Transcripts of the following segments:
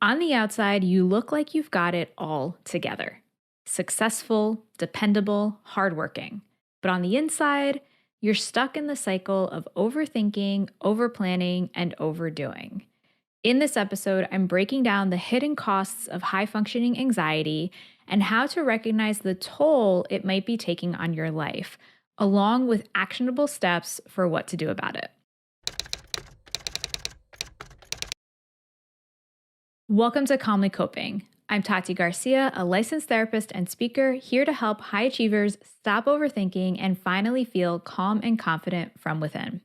On the outside, you look like you've got it all together: successful, dependable, hardworking. But on the inside, you're stuck in the cycle of overthinking, overplanning, and overdoing. In this episode, I'm breaking down the hidden costs of high functioning anxiety and how to recognize the toll it might be taking on your life, along with actionable steps for what to do about it. Welcome to Calmly Coping. I'm Tati Garcia, a licensed therapist and speaker, here to help high achievers stop overthinking and finally feel calm and confident from within.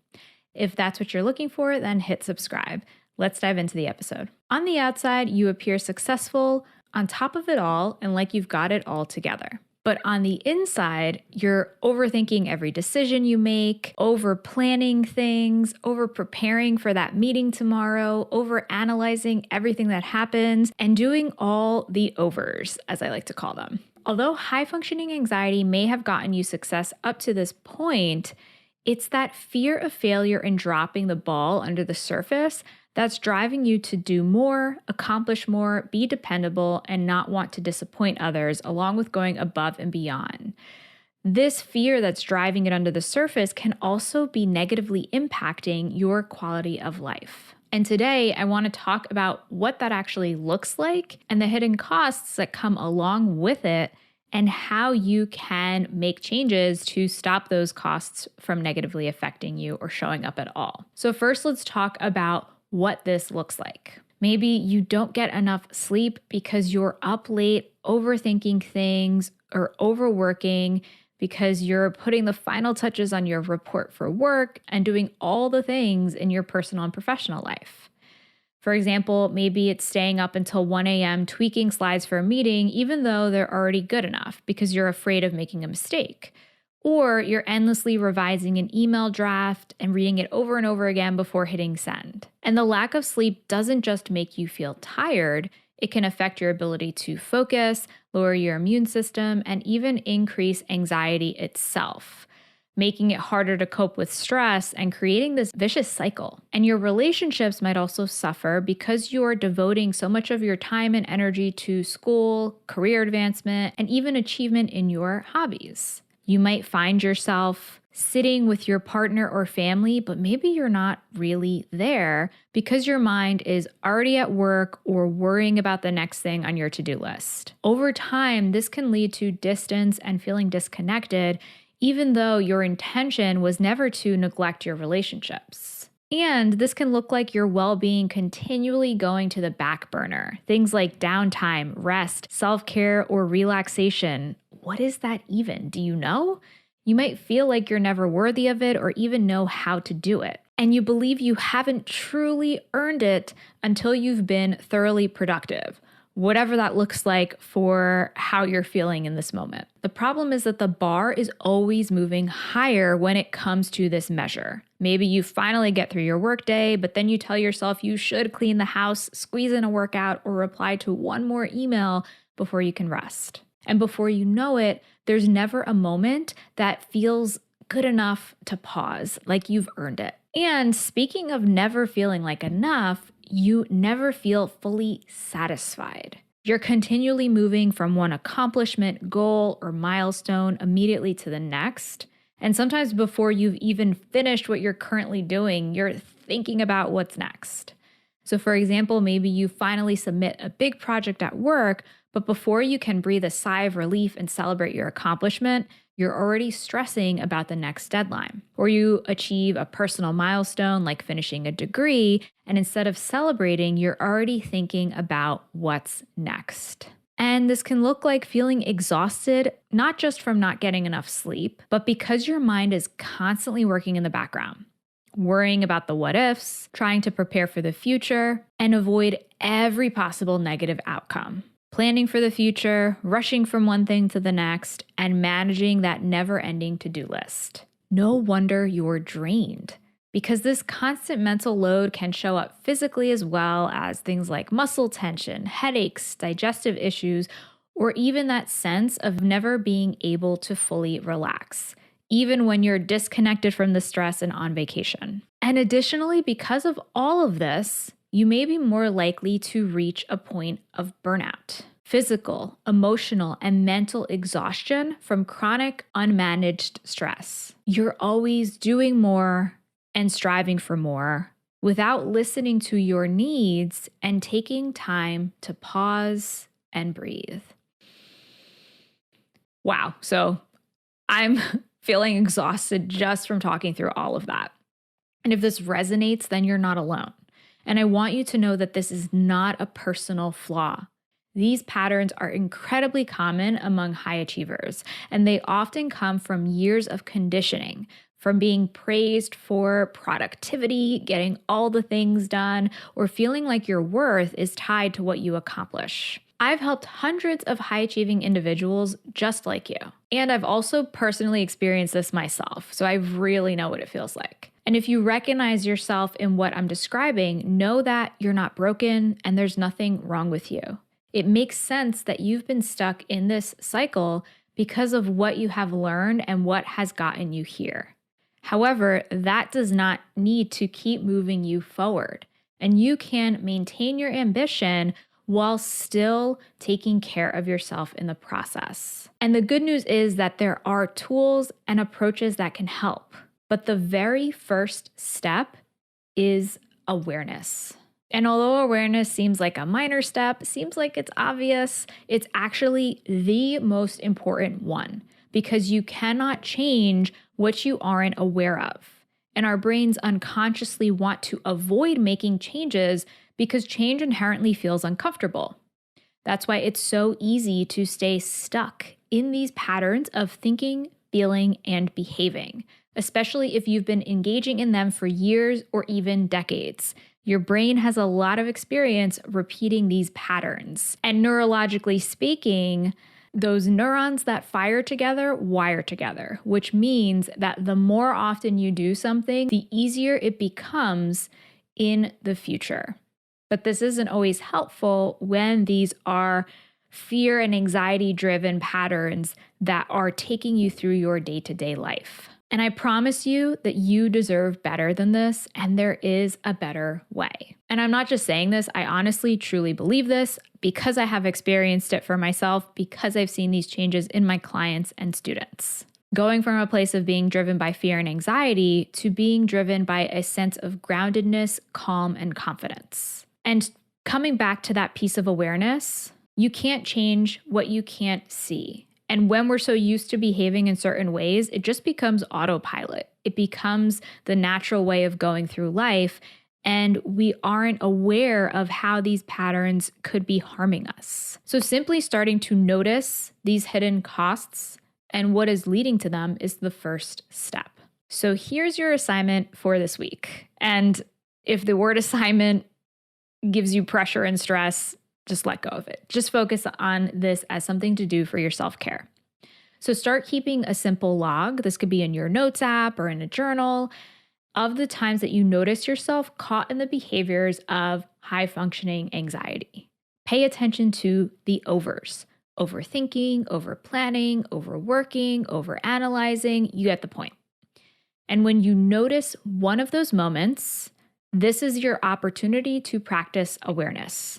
If that's what you're looking for, then hit subscribe. Let's dive into the episode. On the outside, you appear successful, on top of it all, and like you've got it all together. But on the inside, you're overthinking every decision you make, over planning things, over preparing for that meeting tomorrow, over analyzing everything that happens, and doing all the overs, as I like to call them. Although high functioning anxiety may have gotten you success up to this point, it's that fear of failure and dropping the ball under the surface that's driving you to do more, accomplish more, be dependable, and not want to disappoint others, along with going above and beyond. This fear that's driving it under the surface can also be negatively impacting your quality of life. And today, I want to talk about what that actually looks like and the hidden costs that come along with it, and how you can make changes to stop those costs from negatively affecting you or showing up at all. So first, let's talk about what this looks like. Maybe you don't get enough sleep because you're up late overthinking things or overworking because you're putting the final touches on your report for work and doing all the things in your personal and professional life. For example, maybe it's staying up until 1 a.m. tweaking slides for a meeting, even though they're already good enough because you're afraid of making a mistake. Or you're endlessly revising an email draft and reading it over and over again before hitting send. And the lack of sleep doesn't just make you feel tired, it can affect your ability to focus, lower your immune system, and even increase anxiety itself, making it harder to cope with stress and creating this vicious cycle. And your relationships might also suffer because you're devoting so much of your time and energy to school, career advancement, and even achievement in your hobbies. You might find yourself sitting with your partner or family, but maybe you're not really there because your mind is already at work or worrying about the next thing on your to-do list. Over time, this can lead to distance and feeling disconnected, even though your intention was never to neglect your relationships. And this can look like your well-being continually going to the back burner. Things like downtime, rest, self-care, or relaxation. What is that even? Do you know? You might feel like you're never worthy of it or even know how to do it. And you believe you haven't truly earned it until you've been thoroughly productive, whatever that looks like for how you're feeling in this moment. The problem is that the bar is always moving higher when it comes to this measure. Maybe you finally get through your workday, but then you tell yourself you should clean the house, squeeze in a workout, or reply to one more email before you can rest. And before you know it, there's never a moment that feels good enough to pause, like you've earned it. And speaking of never feeling like enough, you never feel fully satisfied. You're continually moving from one accomplishment, goal, or milestone immediately to the next. And sometimes before you've even finished what you're currently doing, you're thinking about what's next. So for example, maybe you finally submit a big project at work, but before you can breathe a sigh of relief and celebrate your accomplishment, you're already stressing about the next deadline. Or you achieve a personal milestone like finishing a degree, and instead of celebrating, you're already thinking about what's next. And this can look like feeling exhausted, not just from not getting enough sleep, but because your mind is constantly working in the background, worrying about the what ifs, trying to prepare for the future, and avoid every possible negative outcome. Planning for the future, rushing from one thing to the next, and managing that never-ending to-do list. No wonder you're drained, because this constant mental load can show up physically as well as things like muscle tension, headaches, digestive issues, or even that sense of never being able to fully relax, even when you're disconnected from the stress and on vacation. And additionally, because of all of this, you may be more likely to reach a point of burnout. Physical, emotional, and mental exhaustion from chronic unmanaged stress. You're always doing more and striving for more without listening to your needs and taking time to pause and breathe. Wow. So I'm feeling exhausted just from talking through all of that. And if this resonates, then you're not alone. And I want you to know that this is not a personal flaw. These patterns are incredibly common among high achievers, and they often come from years of conditioning, from being praised for productivity, getting all the things done, or feeling like your worth is tied to what you accomplish. I've helped hundreds of high-achieving individuals just like you. And I've also personally experienced this myself, so I really know what it feels like. And if you recognize yourself in what I'm describing, know that you're not broken and there's nothing wrong with you. It makes sense that you've been stuck in this cycle because of what you have learned and what has gotten you here. However, that does not need to keep moving you forward, and you can maintain your ambition while still taking care of yourself in the process. And the good news is that there are tools and approaches that can help. But the very first step is awareness. And although awareness seems like a minor step, seems like it's obvious, it's actually the most important one because you cannot change what you aren't aware of. And our brains unconsciously want to avoid making changes because change inherently feels uncomfortable. That's why it's so easy to stay stuck in these patterns of thinking, feeling, and behaving, especially if you've been engaging in them for years or even decades. Your brain has a lot of experience repeating these patterns. And neurologically speaking, those neurons that fire together wire together, which means that the more often you do something, the easier it becomes in the future. But this isn't always helpful when these are fear and anxiety-driven patterns that are taking you through your day-to-day life. And I promise you that you deserve better than this, and there is a better way. And I'm not just saying this, I honestly, truly believe this because I have experienced it for myself, because I've seen these changes in my clients and students. Going from a place of being driven by fear and anxiety to being driven by a sense of groundedness, calm, and confidence. And coming back to that piece of awareness, you can't change what you can't see. And when we're so used to behaving in certain ways, it just becomes autopilot. It becomes the natural way of going through life, and we aren't aware of how these patterns could be harming us. So simply starting to notice these hidden costs and what is leading to them is the first step. So here's your assignment for this week. And if the word assignment gives you pressure and stress, just let go of it. Just focus on this as something to do for your self-care. So start keeping a simple log. This could be in your notes app or in a journal of the times that you notice yourself caught in the behaviors of high-functioning anxiety. Pay attention to the overs. Overthinking, overplanning, overworking, overanalyzing. You get the point. And when you notice one of those moments, this is your opportunity to practice awareness.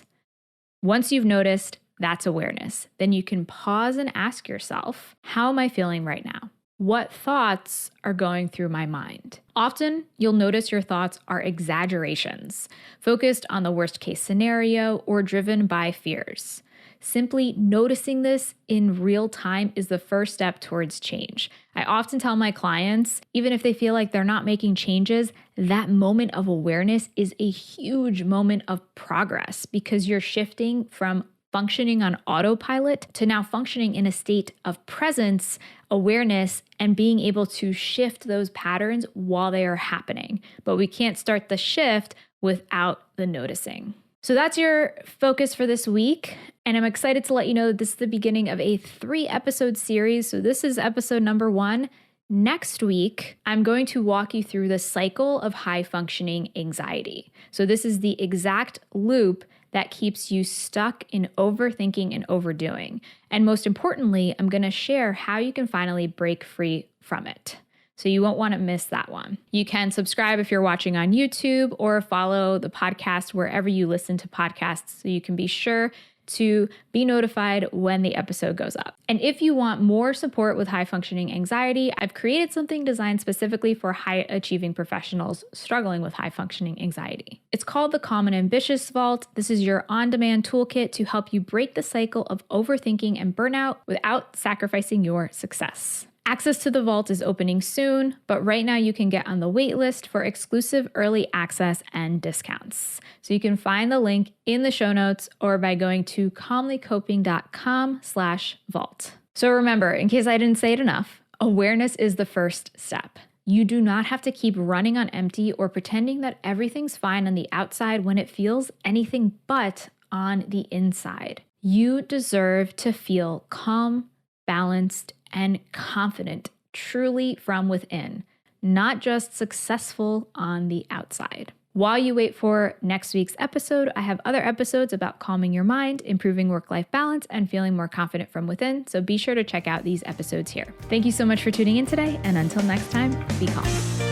Once you've noticed, that's awareness. Then you can pause and ask yourself, how am I feeling right now? What thoughts are going through my mind? Often, you'll notice your thoughts are exaggerations, focused on the worst case scenario or driven by fears. Simply noticing this in real time is the first step towards change. I often tell my clients, even if they feel like they're not making changes, that moment of awareness is a huge moment of progress because you're shifting from functioning on autopilot to now functioning in a state of presence, awareness, and being able to shift those patterns while they are happening. But we can't start the shift without the noticing. So that's your focus for this week. And I'm excited to let you know that this is the beginning of a 3-episode series. So this is episode number 1. Next week, I'm going to walk you through the cycle of high-functioning anxiety. So this is the exact loop that keeps you stuck in overthinking and overdoing. And most importantly, I'm going to share how you can finally break free from it. So you won't want to miss that one. You can subscribe if you're watching on YouTube or follow the podcast wherever you listen to podcasts so you can be sure to be notified when the episode goes up. And if you want more support with high functioning anxiety, I've created something designed specifically for high achieving professionals struggling with high functioning anxiety. It's called the Calm and Ambitious Vault. This is your on-demand toolkit to help you break the cycle of overthinking and burnout without sacrificing your success. Access to the vault is opening soon, but right now you can get on the wait list for exclusive early access and discounts. So you can find the link in the show notes or by going to calmlycoping.com/vault. So remember, in case I didn't say it enough, awareness is the first step. You do not have to keep running on empty or pretending that everything's fine on the outside when it feels anything but on the inside. You deserve to feel calm, balanced, and confident truly from within, not just successful on the outside. While you wait for next week's episode, I have other episodes about calming your mind, improving work-life balance, and feeling more confident from within, so be sure to check out these episodes here. Thank you so much for tuning in today, and until next time, be calm.